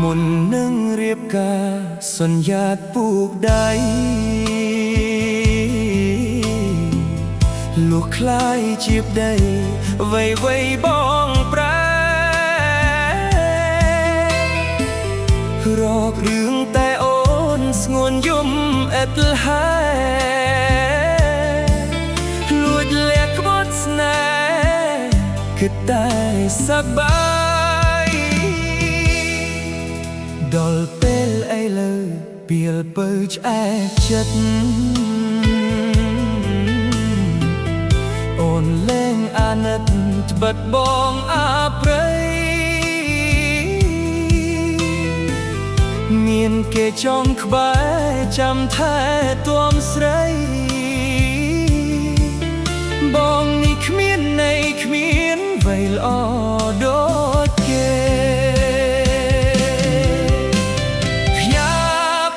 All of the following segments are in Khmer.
មុននឹងរៀបការសន្យាពូកដៃលុះคล้ายជាប្តីវ័យបងប្រែរករឿងតែអូនស្ងួនយំអិតលហើយលួចលាក់ក្បត់ស្នេហ៍គឺតែសប្បាយដល់ពេលឥឡូវពីលពើឆ្អែតចិត្តអូនលែងអាណិតត្បិតបងអាប្រៃមានគេចង់ក្បែរចាំថែទាំស្រីបងនេះគ្មានន័យគ្មានអ្វីល្អដូចគេផ្ញើ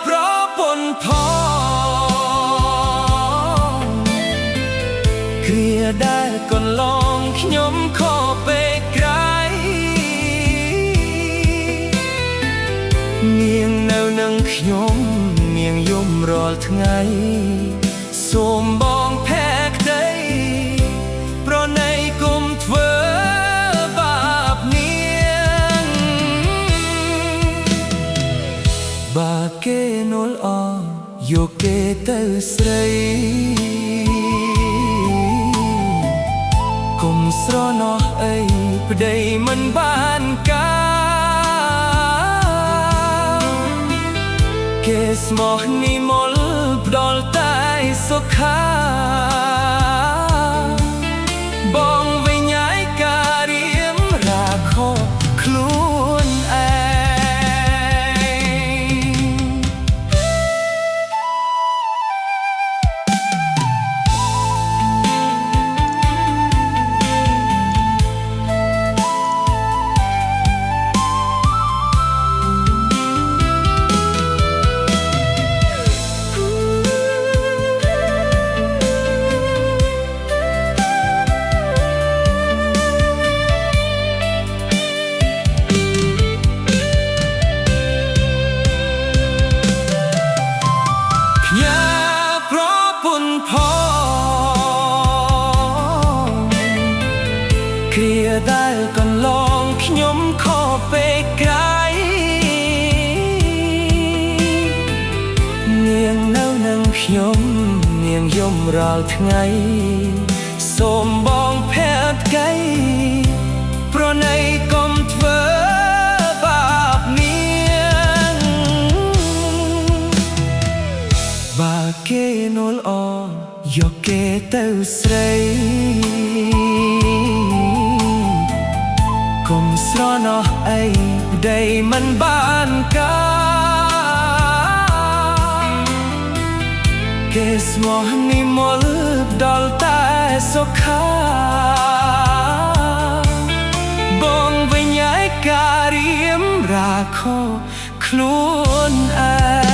ប្រពន្ធផងគ្រាដែលកន្លងខ្ញុំខកពេកក្រៃនាងនៅនឹងខ្ញុំនាងយំរាល់ថ្ងៃសូមបងផែក្តីប្រណីគុំធ្វើបាបនាងបើគេនួលអយកគេទៅស្រីគុំស្រណោះអីប្តីមិនបានការគេស្មោះនិមលផ្ដល់តែសុខាបងវិញឯការៀមរាខោខ្លួនឯងគ្រាដែលកន្លងខ្ញុំខកពេកក្រៃនាងនៅនឹងខ្ញុំនាងយំរាល់ថ្ងៃសូមបងផែតកៃប្រណីកុំធ្វើបាបនាងបើគេនួលអយកគេទៅស្រីគុំស្រណោះអីប្តីមិនបានការគេស្មោះនិមលផ្ដល់តែសុខាបងវិញឯការៀមរាខោខ្លួនឯង